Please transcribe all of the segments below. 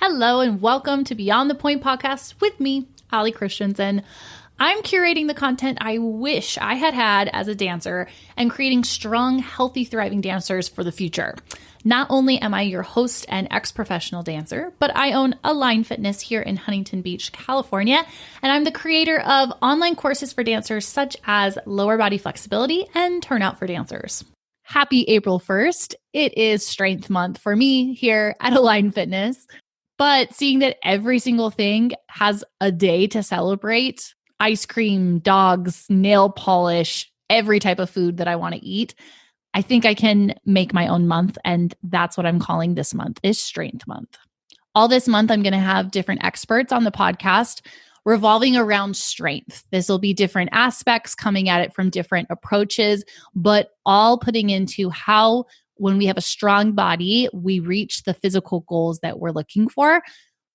Hello and welcome to Beyond the Point podcast with me, Ali Christensen. I'm curating the content I wish I had had as a dancer and creating strong, healthy, thriving dancers for the future. Not only am I your host and ex-professional dancer, but I own Align Fitness here in Huntington Beach, California, and I'm the creator of online courses for dancers such as lower body flexibility and turnout for dancers. Happy April 1st. It is Strength Month for me here at Align Fitness. But seeing that every single thing has a day to celebrate, ice cream, dogs, nail polish, every type of food that I want to eat, I think I can make my own month. And that's what I'm calling this month is Strength Month. All this month, I'm going to have different experts on the podcast revolving around strength. This will be different aspects coming at it from different approaches, but all putting into how when we have a strong body, we reach the physical goals that we're looking for,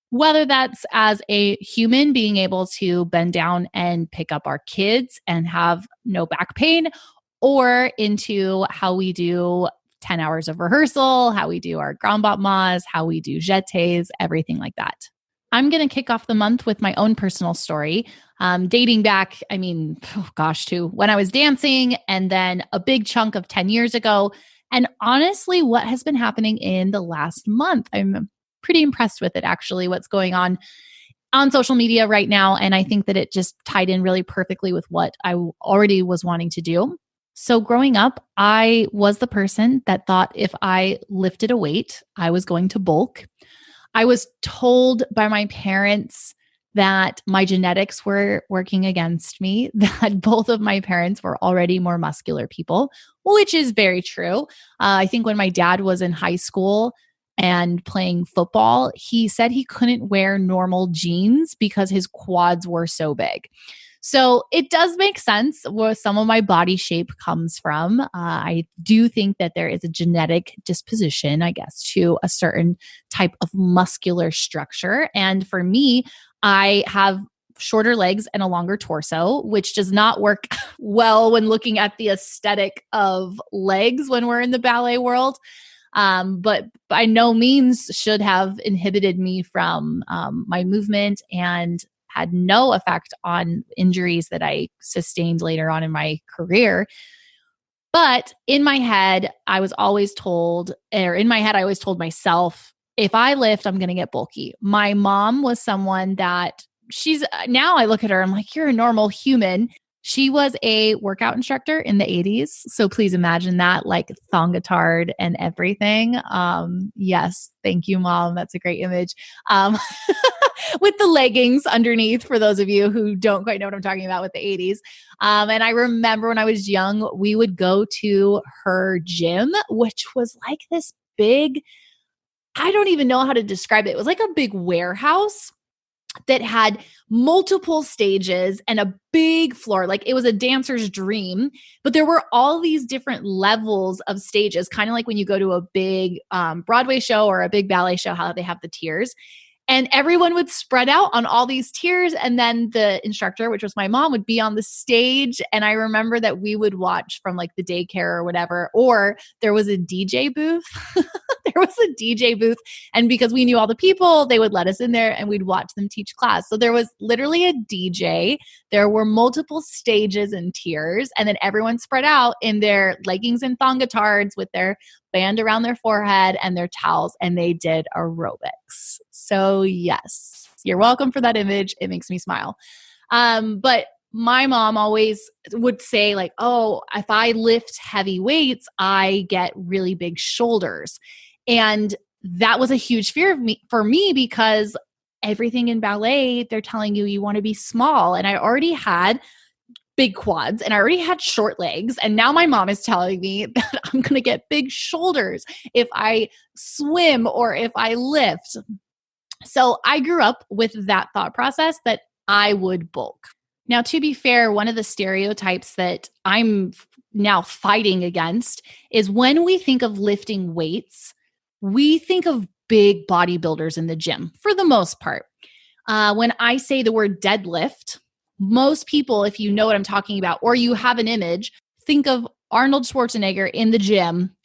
whether that's as a human being able to bend down and pick up our kids and have no back pain, or into how we do 10 hours of rehearsal, how we do our grand battements, how we do jetés, everything like that. I'm going to kick off the month with my own personal story, dating back, to when I was dancing and then a big chunk of 10 years ago. And honestly, what has been happening in the last month, I'm pretty impressed with it, actually, what's going on social media right now. And I think that it just tied in really perfectly with what I already was wanting to do. So growing up, I was the person that thought if I lifted a weight, I was going to bulk. I was told by my parents that my genetics were working against me, that both of my parents were already more muscular people, which is very true. I think when my dad was in high school and playing football, he said he couldn't wear normal jeans because his quads were so big. So it does make sense where some of my body shape comes from. I do think that there is a genetic disposition, I guess, to a certain type of muscular structure. And for me, I have shorter legs and a longer torso, which does not work well when looking at the aesthetic of legs when we're in the ballet world. But by no means should have inhibited me from my movement and had no effect on injuries that I sustained later on in my career. But in my head, I always told myself, if I lift, I'm going to get bulky. My mom was someone that now I look at her, I'm like, you're a normal human. She was a workout instructor in the 80s. So please imagine that, like thongatard and everything. Yes. Thank you, Mom. That's a great image. With the leggings underneath, for those of you who don't quite know what I'm talking about with the 80s. And I remember when I was young, we would go to her gym, which was like this big, I don't even know how to describe it. It was like a big warehouse that had multiple stages and a big floor. Like it was a dancer's dream, but there were all these different levels of stages, kind of like when you go to a big Broadway show or a big ballet show, how they have the tiers. And everyone would spread out on all these tiers. And then the instructor, which was my mom, would be on the stage. And I remember that we would watch from like the daycare or whatever, or there was a DJ booth. There was a DJ booth. And because we knew all the people, they would let us in there and we'd watch them teach class. So there was literally a DJ. There were multiple stages and tiers. And then everyone spread out in their leggings and thongatards with their band around their forehead and their towels. And they did aerobics. So yes, you're welcome for that image. It makes me smile. But my mom always would say like, oh, if I lift heavy weights, I get really big shoulders. And that was a huge fear for me because everything in ballet, they're telling you want to be small. And I already had big quads and I already had short legs. And now my mom is telling me that I'm going to get big shoulders if I swim or if I lift. So I grew up with that thought process that I would bulk. Now, to be fair, one of the stereotypes that I'm now fighting against is when we think of lifting weights, we think of big bodybuilders in the gym for the most part. When I say the word deadlift, most people, if you know what I'm talking about, or you have an image, think of Arnold Schwarzenegger in the gym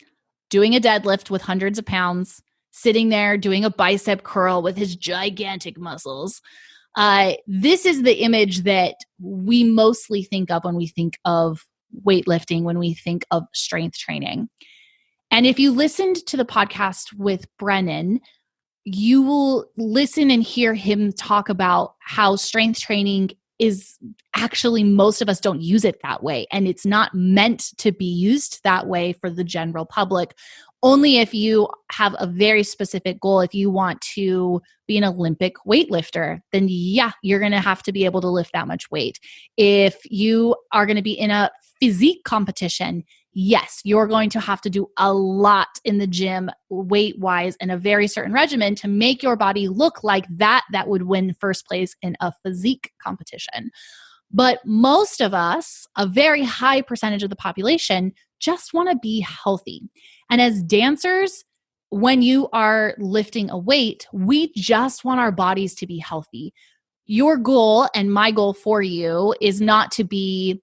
doing a deadlift with hundreds of pounds, sitting there doing a bicep curl with his gigantic muscles. This is the image that we mostly think of when we think of weightlifting, when we think of strength training. And if you listened to the podcast with Brennan, you will listen and hear him talk about how strength training is actually, most of us don't use it that way. And it's not meant to be used that way for the general public. Only if you have a very specific goal. If you want to be an Olympic weightlifter, then yeah, you're going to have to be able to lift that much weight. If you are going to be in a physique competition, yes, you're going to have to do a lot in the gym weight-wise and a very certain regimen to make your body look like that would win first place in a physique competition. But most of us, a very high percentage of the population, just want to be healthy. And as dancers, when you are lifting a weight, we just want our bodies to be healthy. Your goal and my goal for you is not to be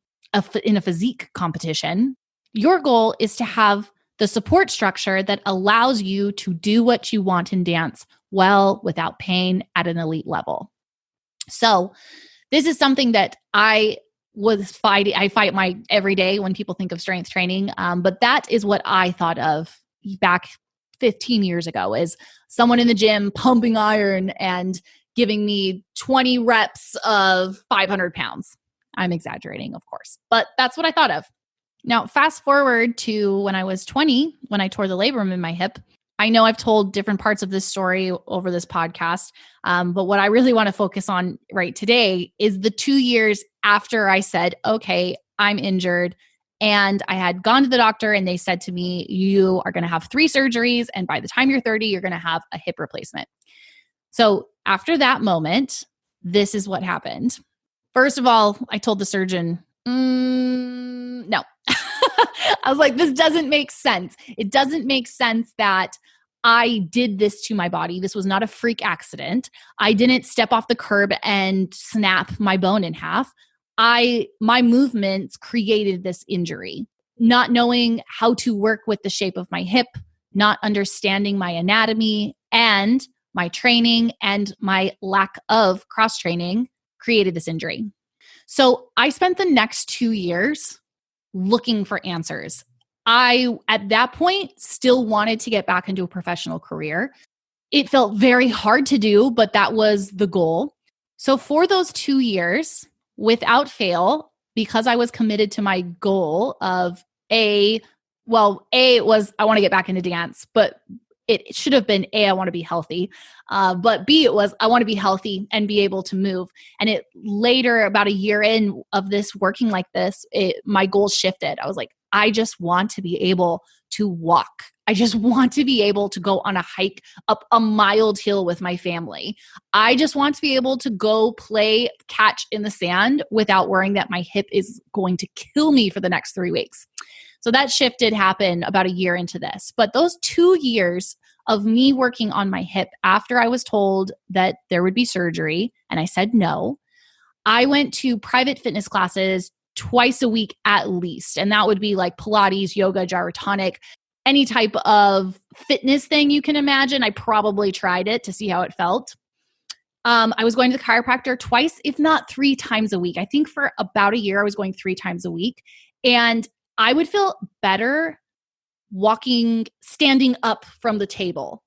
in a physique competition. Your goal is to have the support structure that allows you to do what you want in dance well without pain at an elite level. So this is something that I fight my every day when people think of strength training. But that is what I thought of back 15 years ago, is someone in the gym pumping iron and giving me 20 reps of 500 pounds. I'm exaggerating, of course, but that's what I thought of. Now, fast forward to when I was 20, when I tore the labrum in my hip. I know I've told different parts of this story over this podcast, but what I really want to focus on right today is the 2 years after I said, okay, I'm injured. And I had gone to the doctor and they said to me, you are going to have 3 surgeries. And by the time you're 30, you're going to have a hip replacement. So after that moment, this is what happened. First of all, I told the surgeon, no. I was like, this doesn't make sense. It doesn't make sense that I did this to my body. This was not a freak accident. I didn't step off the curb and snap my bone in half. My movements created this injury. Not knowing how to work with the shape of my hip, not understanding my anatomy and my training and my lack of cross training created this injury. So I spent the next 2 years looking for answers. I, at that point, still wanted to get back into a professional career. It felt very hard to do, but that was the goal. So for those 2 years, without fail, because I was committed to my goal of A, it was I want to get back into dance, but it should have been A, I want to be healthy. But B, it was I want to be healthy and be able to move. And it later, about a year in of this working like this, my goals shifted. I was like, I just want to be able to walk. I just want to be able to go on a hike up a mild hill with my family. I just want to be able to go play catch in the sand without worrying that my hip is going to kill me for the next 3 weeks. So that shift did happen about a year into this. But those 2 years of me working on my hip after I was told that there would be surgery and I said no, I went to private fitness classes twice a week at least. And that would be like Pilates, yoga, gyrotonic, any type of fitness thing you can imagine. I probably tried it to see how it felt. I was going to the chiropractor twice, if not 3 times a week. I think for about a year, I was going 3 times a week. And I would feel better standing up from the table.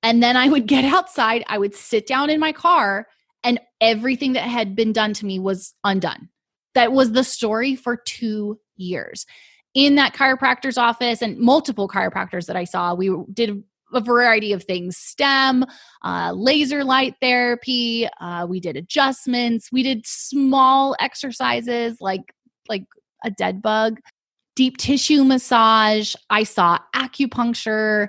And then I would get outside, I would sit down in my car, and everything that had been done to me was undone. That was the story for 2 years. In that chiropractor's office and multiple chiropractors that I saw, we did a variety of things: stem, laser light therapy. We did adjustments. We did small exercises like a dead bug, deep tissue massage. I saw acupuncture.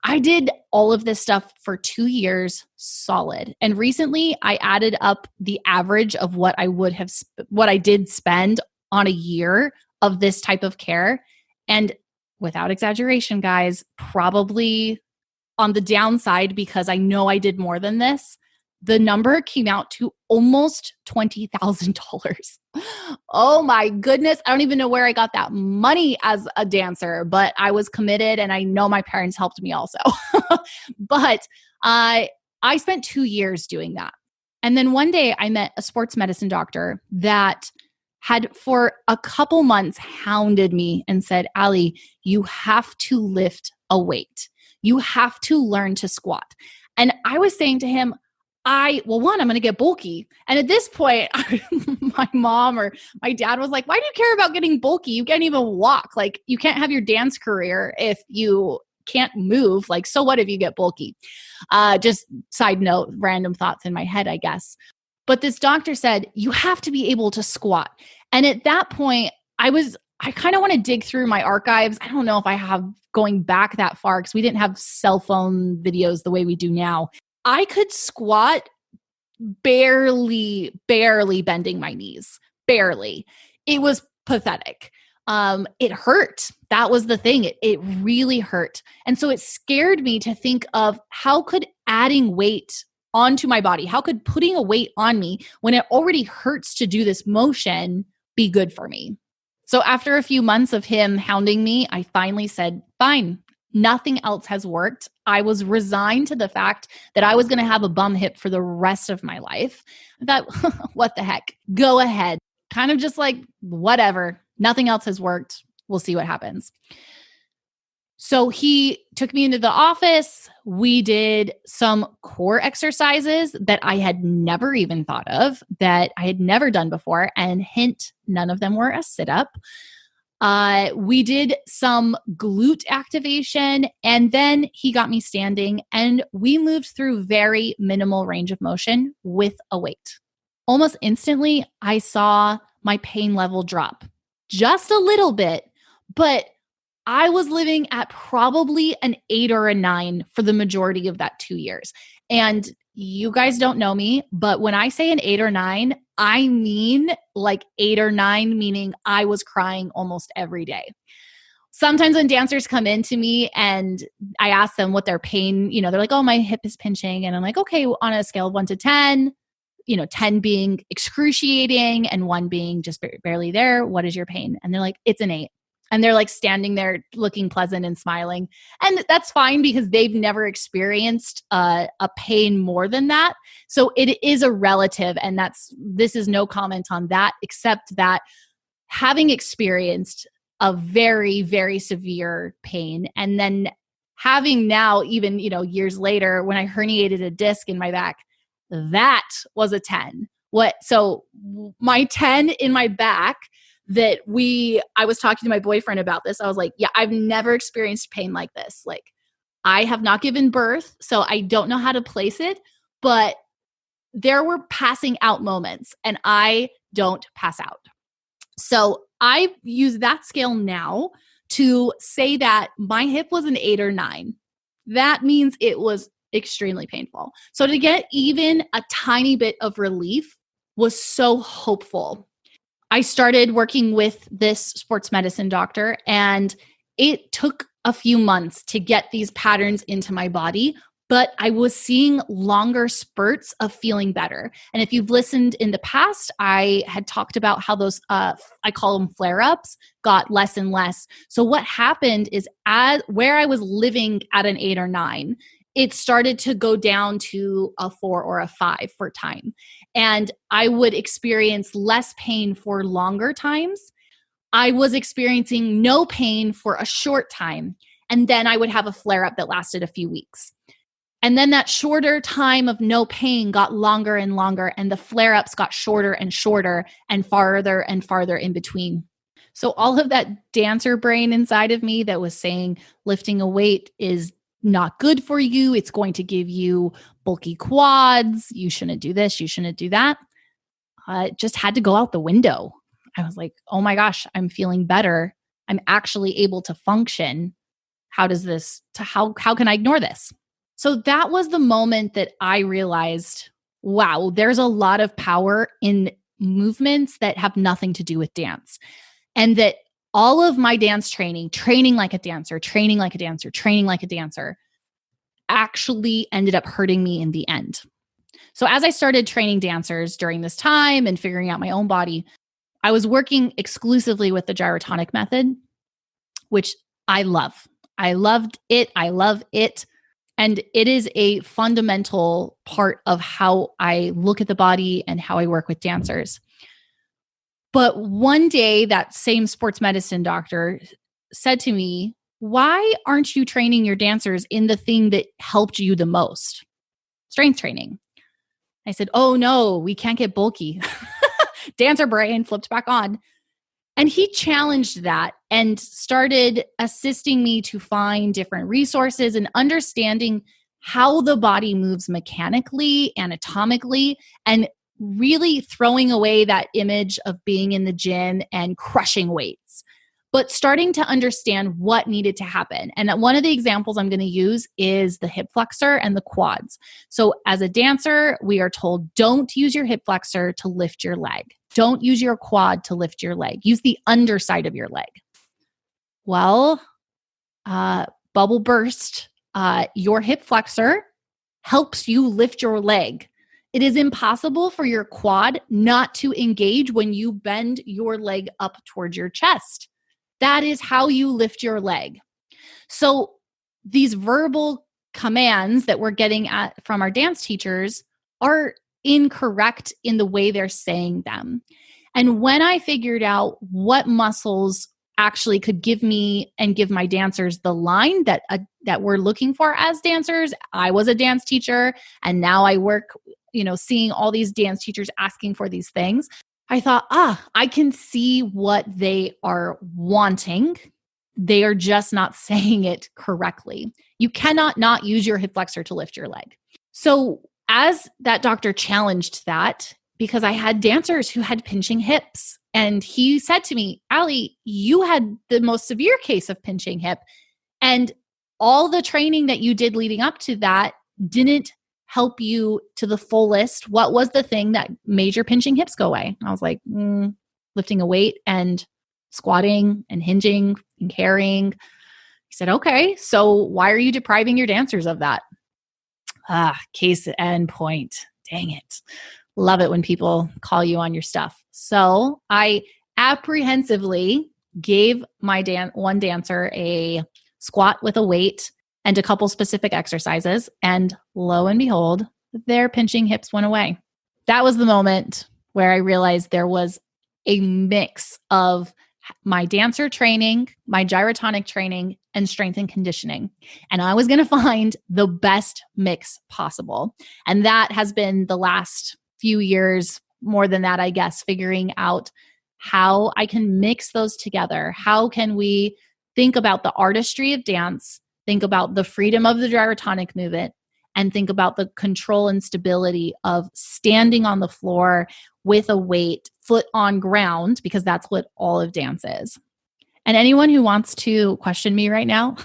I did all of this stuff for 2 years solid. And recently I added up the average of what I did spend on a year of this type of care. And without exaggeration, guys, probably on the downside, because I know I did more than this, the number came out to almost $20,000. Oh my goodness. I don't even know where I got that money as a dancer, but I was committed and I know my parents helped me also. But I spent 2 years doing that. And then one day I met a sports medicine doctor that had for a couple months hounded me and said, "Allie, you have to lift a weight. You have to learn to squat." And I was saying to him, I'm going to get bulky. And at this point, my mom or my dad was like, "Why do you care about getting bulky? You can't even walk. Like, you can't have your dance career if you can't move. Like, so what if you get bulky?" Just side note, random thoughts in my head, I guess. But this doctor said, you have to be able to squat. And at that point, I kind of want to dig through my archives. I don't know if I have going back that far because we didn't have cell phone videos the way we do now. I could squat barely bending my knees. Barely. It was pathetic. It hurt. That was the thing. It really hurt. And so it scared me to think of how could adding weight onto my body, how could putting a weight on me when it already hurts to do this motion be good for me? So after a few months of him hounding me, I finally said, fine, nothing else has worked. I was resigned to the fact that I was going to have a bum hip for the rest of my life. I thought, what the heck? Go ahead. Kind of just like, whatever. Nothing else has worked. We'll see what happens. So he took me into the office. We did some core exercises that I had never even thought of, that I had never done before. And hint, none of them were a sit-up. We did some glute activation, and then he got me standing, and we moved through very minimal range of motion with a weight. Almost instantly, I saw my pain level drop just a little bit, but I was living at probably an 8 or a 9 for the majority of that 2 years. And you guys don't know me, but when I say an 8 or 9, I mean like 8 or 9, meaning I was crying almost every day. Sometimes when dancers come into me and I ask them what their pain, they're like, "Oh, my hip is pinching." And I'm like, "Okay, on a scale of 1 to 10, 10 being excruciating and 1 being just barely there, what is your pain?" And they're like, "It's an 8." And they're like standing there looking pleasant and smiling. And that's fine because they've never experienced a pain more than that. So it is a relative. And this is no comment on that, except that having experienced a very, very severe pain, and then having now, even, years later, when I herniated a disc in my back, that was a 10. So my 10 in my back that I was talking to my boyfriend about this. I was like, yeah, I've never experienced pain like this. Like, I have not given birth, so I don't know how to place it, but there were passing out moments, and I don't pass out. So I use that scale now to say that my hip was an 8 or 9. That means it was extremely painful. So to get even a tiny bit of relief was so hopeful. I started working with this sports medicine doctor, and it took a few months to get these patterns into my body, but I was seeing longer spurts of feeling better. And if you've listened in the past, I had talked about how those, I call them flare-ups, got less and less. So what happened is where I was living at an 8 or 9, it started to go down to a 4 or a 5 for time. And I would experience less pain for longer times. I was experiencing no pain for a short time. And then I would have a flare-up that lasted a few weeks. And then that shorter time of no pain got longer and longer, and the flare-ups got shorter and shorter and farther in between. So all of that dancer brain inside of me that was saying lifting a weight is not good for you, it's going to give you bulky quads, you shouldn't do this, you shouldn't do that, just had to go out the window. I was like, oh my gosh, I'm feeling better. I'm actually able to function. How can I ignore this? So that was the moment that I realized, wow, there's a lot of power in movements that have nothing to do with dance. And that all of my dance training like a dancer, actually ended up hurting me in the end. So as I started training dancers during this time and figuring out my own body, I was working exclusively with the gyrotonic method, which I love. I loved it. I love it. And it is a fundamental part of how I look at the body and how I work with dancers. But one day, that same sports medicine doctor said to me, "Why aren't you training your dancers in the thing that helped you the most? Strength training." I said, "Oh no, we can't get bulky." Dancer brain flipped back on. And he challenged that and started assisting me to find different resources and understanding how the body moves mechanically, anatomically, and really throwing away that image of being in the gym and crushing weights, but starting to understand what needed to happen. And one of the examples I'm going to use is the hip flexor and the quads. So as a dancer, we are told, don't use your hip flexor to lift your leg. Don't use your quad to lift your leg. Use the underside of your leg. Well, bubble burst, your hip flexor helps you lift your leg. It is impossible for your quad not to engage when you bend your leg up towards your chest. That is how you lift your leg. So these verbal commands that we're getting from our dance teachers are incorrect in the way they're saying them. And when I figured out what muscles actually could give me and give my dancers the line that we're looking for as dancers, I was a dance teacher and now I work, seeing all these dance teachers asking for these things. I thought, I can see what they are wanting. They are just not saying it correctly. You cannot not use your hip flexor to lift your leg. So as that doctor challenged that, because I had dancers who had pinching hips, and he said to me, "Allie, you had the most severe case of pinching hip, and all the training that you did leading up to that didn't help you to the fullest. What was the thing that made your pinching hips go away?" I was like, lifting a weight and squatting and hinging and carrying. He said, "Okay, so why are you depriving your dancers of that?" Case and point. Dang it. Love it when people call you on your stuff. So I apprehensively gave my one dancer a squat with a weight and a couple specific exercises. And lo and behold, their pinching hips went away. That was the moment where I realized there was a mix of my dancer training, my gyrotonic training, and strength and conditioning. And I was going to find the best mix possible. And that has been the last few years, more than that, I guess, figuring out how I can mix those together. How can we think about the artistry of dance, think about the freedom of the gyrotonic movement, and think about the control and stability of standing on the floor with a weight, foot on ground, because that's what all of dance is. And anyone who wants to question me right now,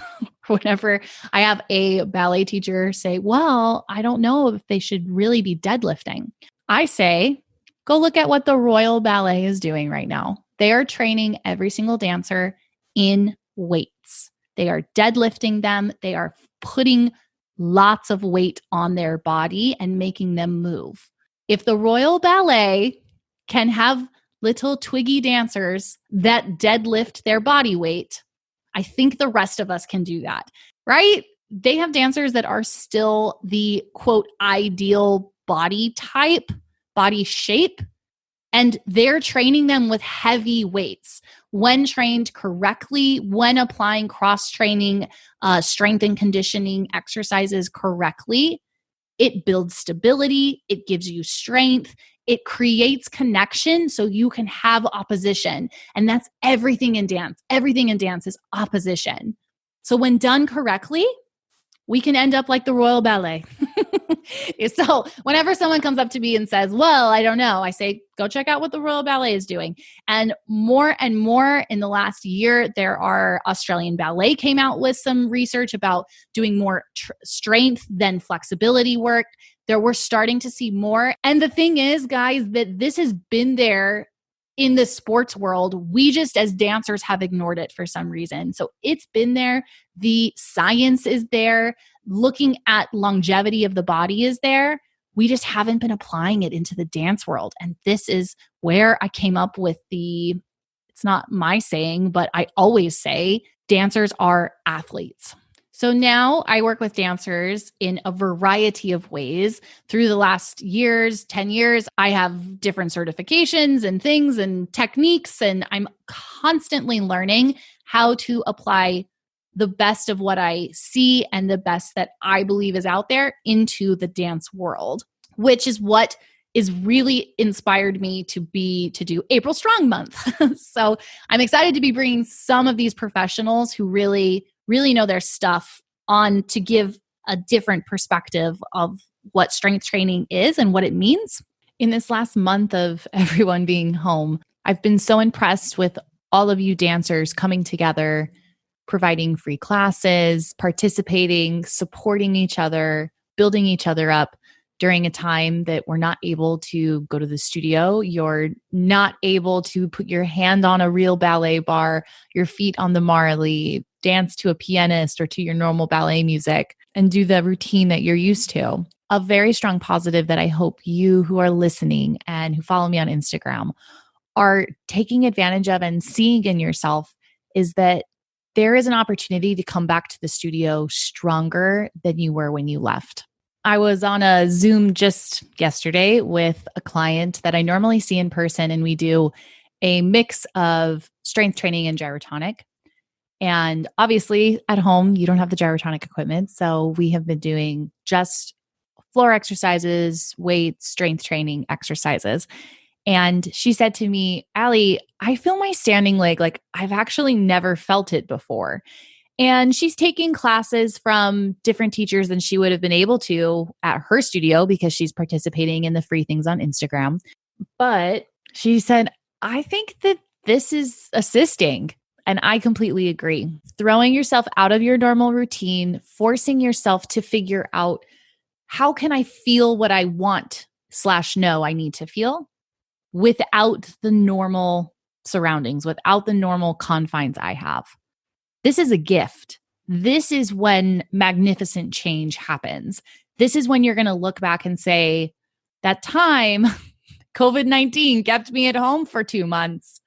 whenever I have a ballet teacher say, "Well, I don't know if they should really be deadlifting," I say, go look at what the Royal Ballet is doing right now. They are training every single dancer in weights. They are deadlifting them. They are putting lots of weight on their body and making them move. If the Royal Ballet can have little twiggy dancers that deadlift their body weight, I think the rest of us can do that, right? They have dancers that are still the quote ideal body type, body shape, and they're training them with heavy weights. When trained correctly, when applying cross-training, strength and conditioning exercises correctly, it builds stability, it gives you strength, it creates connection so you can have opposition. And that's everything in dance. Everything in dance is opposition. So when done correctly, we can end up like the Royal Ballet. So whenever someone comes up to me and says, "Well, I don't know," I say, go check out what the Royal Ballet is doing. And more in the last year, Australian Ballet came out with some research about doing more strength than flexibility work. We're starting to see more. And the thing is, guys, that this has been there in the sports world. We just, as dancers, have ignored it for some reason. So it's been there. The science is there. Looking at longevity of the body is there. we just haven't been applying it into the dance world. And this is where I came up with it's not my saying, but I always say dancers are athletes. So now I work with dancers in a variety of ways. Through the last 10 years, I have different certifications and things and techniques, and I'm constantly learning how to apply the best of what I see and the best that I believe is out there into the dance world, which is what is really inspired me to do April Strong Month. So I'm excited to be bringing some of these professionals who really know their stuff on to give a different perspective of what strength training is and what it means. In this last month of everyone being home, I've been so impressed with all of you dancers coming together, providing free classes, participating, supporting each other, building each other up during a time that we're not able to go to the studio. You're not able to put your hand on a real ballet bar, your feet on the Marley, dance to a pianist or to your normal ballet music, and do the routine that you're used to. A very strong positive that I hope you who are listening and who follow me on Instagram are taking advantage of and seeing in yourself is that there is an opportunity to come back to the studio stronger than you were when you left. I was on a Zoom just yesterday with a client that I normally see in person, and we do a mix of strength training and gyrotonic. And obviously at home, you don't have the gyrotonic equipment. So we have been doing just floor exercises, weights, strength training exercises. And she said to me, Allie, I feel my standing leg like I've actually never felt it before. And she's taking classes from different teachers than she would have been able to at her studio because she's participating in the free things on Instagram. But she said, I think that this is assisting. And I completely agree. Throwing yourself out of your normal routine, forcing yourself to figure out how can I feel what I want / know I need to feel without the normal surroundings, without the normal confines I have. This is a gift. This is when magnificent change happens. This is when you're going to look back and say, that time COVID-19 kept me at home for 2 months.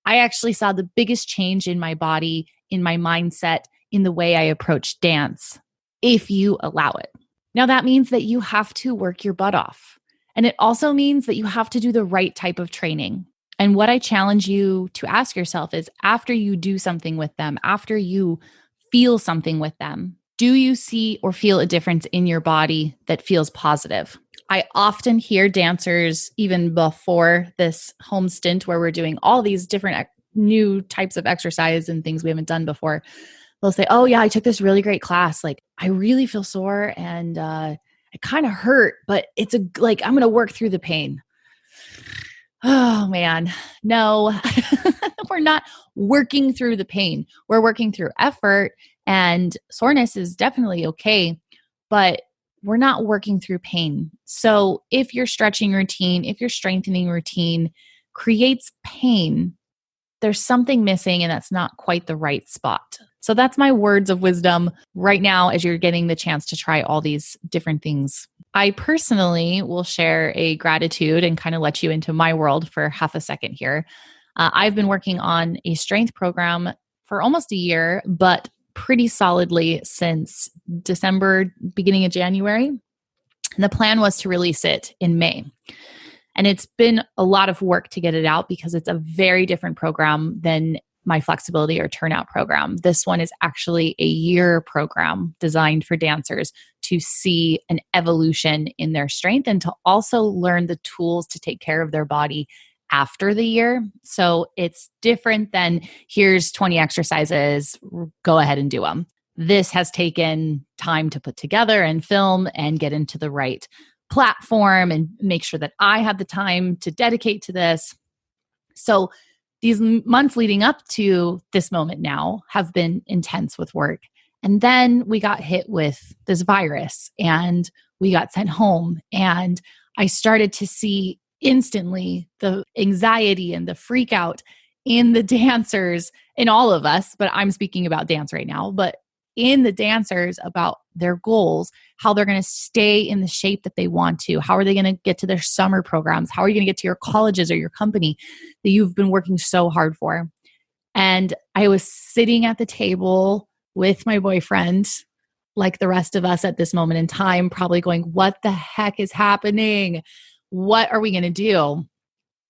I actually saw the biggest change in my body, in my mindset, in the way I approach dance, if you allow it. Now, that means that you have to work your butt off. And it also means that you have to do the right type of training. And what I challenge you to ask yourself is, after you do something with them, after you feel something with them, do you see or feel a difference in your body that feels positive? I often hear dancers, even before this home stint where we're doing all these different new types of exercise and things we haven't done before, they'll say, oh yeah, I took this really great class. Like, I really feel sore and it kind of hurt, but it's I'm going to work through the pain. Oh man, no, we're not working through the pain. We're working through effort, and soreness is definitely okay, but we're not working through pain. So if your stretching routine, if your strengthening routine creates pain, there's something missing and that's not quite the right spot. So that's my words of wisdom right now as you're getting the chance to try all these different things. I personally will share a gratitude and kind of let you into my world for half a second here. I've been working on a strength program for almost a year, but pretty solidly since December, beginning of January. And the plan was to release it in May. And it's been a lot of work to get it out because it's a very different program than my flexibility or turnout program. This one is actually a year program designed for dancers to see an evolution in their strength and to also learn the tools to take care of their body after the year. So it's different than here's 20 exercises, go ahead and do them. This has taken time to put together and film and get into the right platform and make sure that I have the time to dedicate to this. So these months leading up to this moment now have been intense with work. And then we got hit with this virus and we got sent home. And I started to see instantly the anxiety and the freak out in the dancers, in all of us, but I'm speaking about dance right now, but in the dancers about their goals, how they're going to stay in the shape that they want to, how are they going to get to their summer programs, how are you going to get to your colleges or your company that you've been working so hard for. And I was sitting at the table with my boyfriend, like the rest of us at this moment in time, probably going, what the heck is happening? What are we going to do?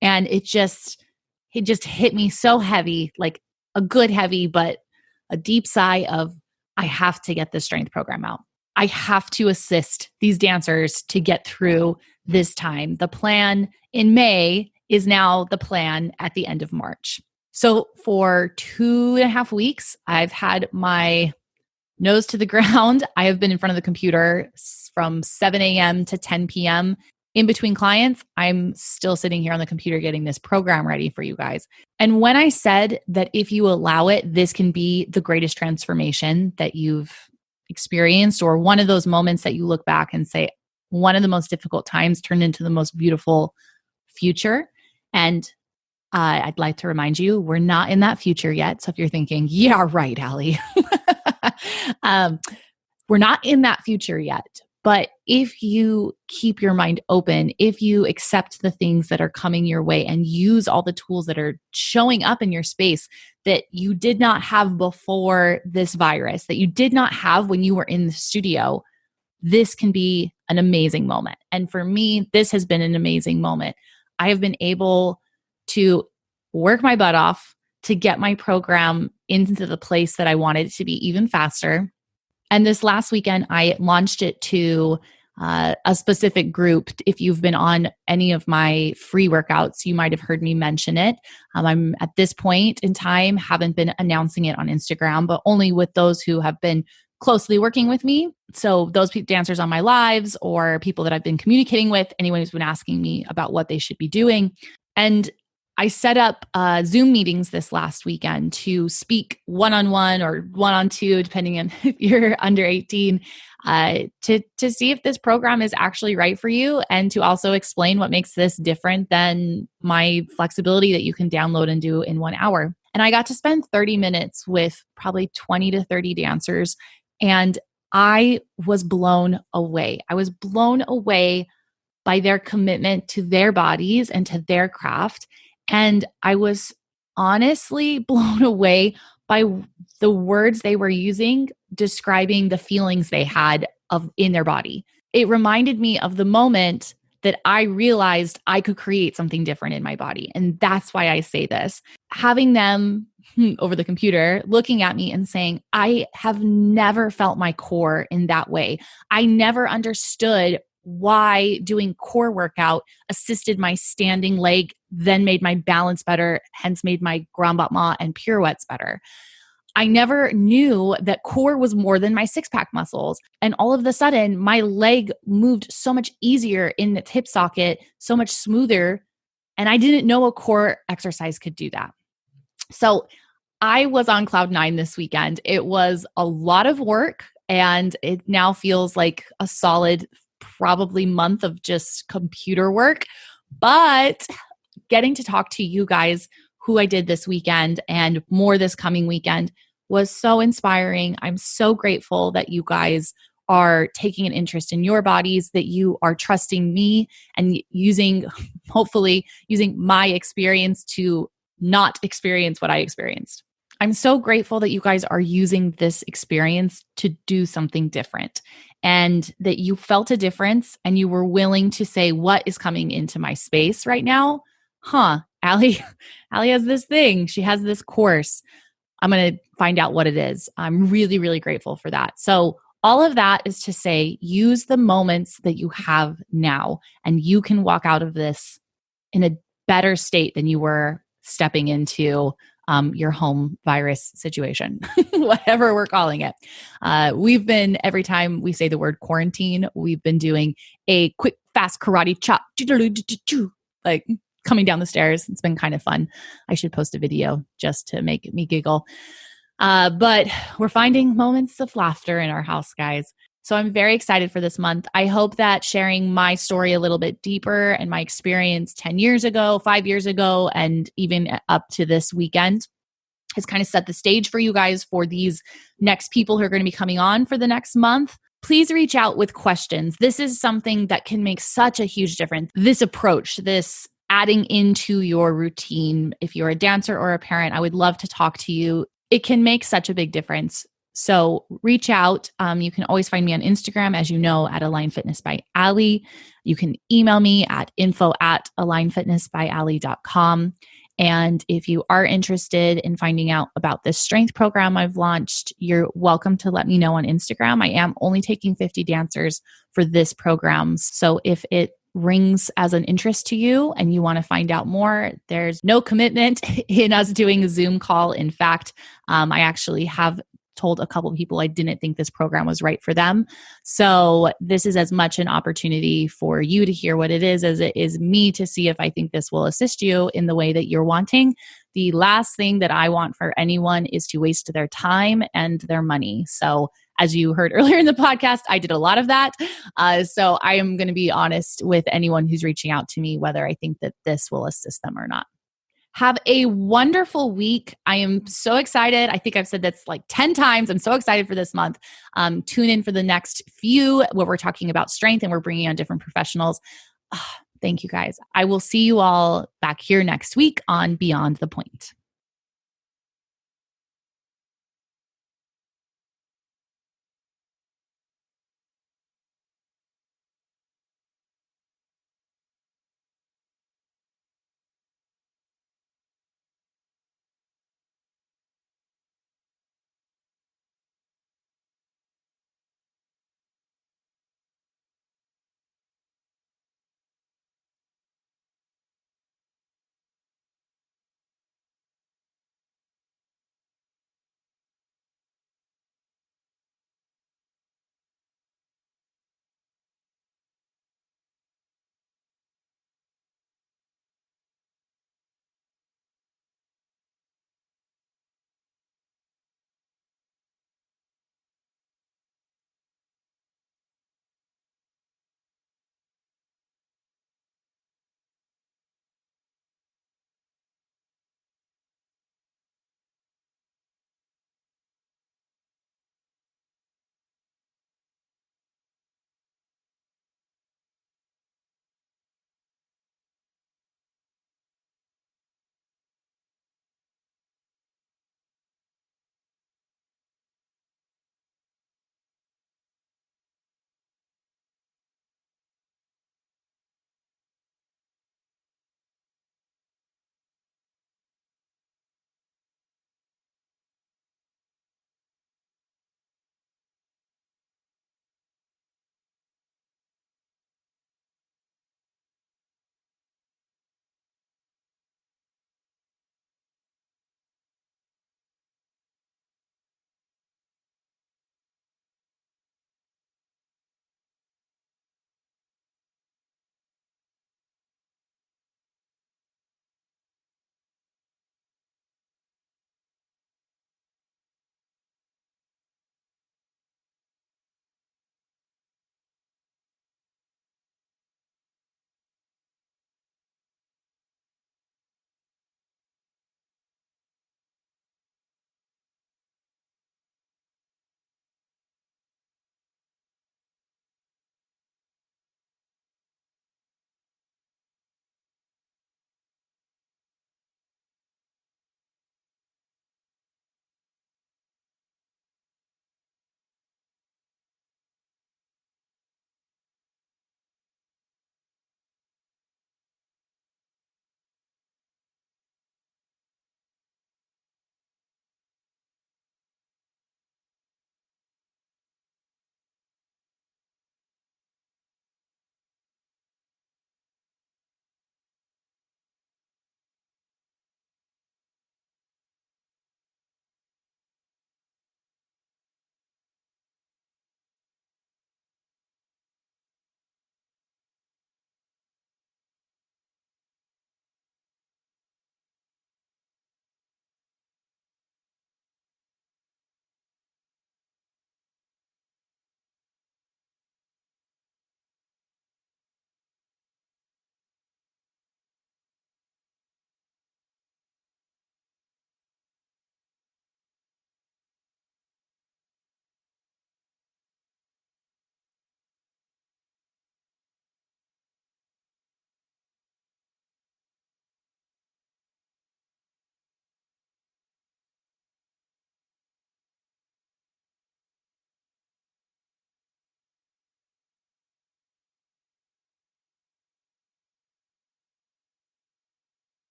And it just hit me so heavy, like a good heavy, but a deep sigh of, I have to get this strength program out. I have to assist these dancers to get through this time. The plan in May is now the plan at the end of March. So for 2.5 weeks, I've had my nose to the ground. I have been in front of the computer from 7 a.m. to 10 p.m. In between clients, I'm still sitting here on the computer getting this program ready for you guys. And when I said that if you allow it, this can be the greatest transformation that you've experienced, or one of those moments that you look back and say, one of the most difficult times turned into the most beautiful future. And I'd like to remind you, we're not in that future yet. So if you're thinking, yeah, right, Allie, we're not in that future yet. But if you keep your mind open, if you accept the things that are coming your way and use all the tools that are showing up in your space that you did not have before this virus, that you did not have when you were in the studio, this can be an amazing moment. And for me, this has been an amazing moment. I have been able to work my butt off to get my program into the place that I wanted it to be even faster. And this last weekend, I launched it to a specific group. If you've been on any of my free workouts, you might have heard me mention it. I'm at this point in time, haven't been announcing it on Instagram, but only with those who have been closely working with me. So those dancers on my lives or people that I've been communicating with, anyone who's been asking me about what they should be doing. And I set up Zoom meetings this last weekend to speak one-on-one or one-on-two, depending on if you're under 18, to see if this program is actually right for you, and to also explain what makes this different than my flexibility that you can download and do in 1 hour. And I got to spend 30 minutes with probably 20 to 30 dancers, and I was blown away. I was blown away by their commitment to their bodies and to their craft. And I was honestly blown away by the words they were using, describing the feelings they had in their body. It reminded me of the moment that I realized I could create something different in my body. And that's why I say this. Having them over the computer looking at me and saying, I have never felt my core in that way. I never understood why doing core workout assisted my standing leg, then made my balance better, hence made my grand battement and pirouettes better. I never knew that core was more than my six-pack muscles. And all of a sudden, my leg moved so much easier in its hip socket, so much smoother. And I didn't know a core exercise could do that. So I was on cloud 9 this weekend. It was a lot of work, and it now feels like a solid probably month of just computer work, but getting to talk to you guys who I did this weekend and more this coming weekend was so inspiring. I'm so grateful that you guys are taking an interest in your bodies, that you are trusting me and hopefully using my experience to not experience what I experienced. I'm so grateful that you guys are using this experience to do something different, and that you felt a difference and you were willing to say, what is coming into my space right now? Allie has this thing. She has this course. I'm going to find out what it is. I'm really, really grateful for that. So all of that is to say, use the moments that you have now, and you can walk out of this in a better state than you were stepping into your home virus situation, whatever we're calling it. We've been, every time we say the word quarantine, we've been doing a quick, fast karate chop, like coming down the stairs. It's been kind of fun. I should post a video just to make me giggle. But we're finding moments of laughter in our house, guys. So I'm very excited for this month. I hope that sharing my story a little bit deeper and my experience 10 years ago, 5 years ago, and even up to this weekend has kind of set the stage for you guys for these next people who are going to be coming on for the next month. please reach out with questions. This is something that can make such a huge difference. This approach, this adding into your routine, if you're a dancer or a parent, I would love to talk to you. It can make such a big difference. So reach out. You can always find me on Instagram, as you know, at Align Fitness by Ali. You can email me at info@alignfitnessbyali.com. And if you are interested in finding out about this strength program I've launched, you're welcome to let me know on Instagram. I am only taking 50 dancers for this program. So if it rings as an interest to you and you want to find out more, there's no commitment in us doing a Zoom call. In fact, I actually have told a couple of people I didn't think this program was right for them. So this is as much an opportunity for you to hear what it is as it is me to see if I think this will assist you in the way that you're wanting. The last thing that I want for anyone is to waste their time and their money. So as you heard earlier in the podcast, I did a lot of that. So I am going to be honest with anyone who's reaching out to me, whether I think that this will assist them or not. Have a wonderful week. I am so excited. I think I've said this like 10 times. I'm so excited for this month. Tune in for the next few where we're talking about strength and we're bringing on different professionals. Thank you guys. I will see you all back here next week on Beyond the Point.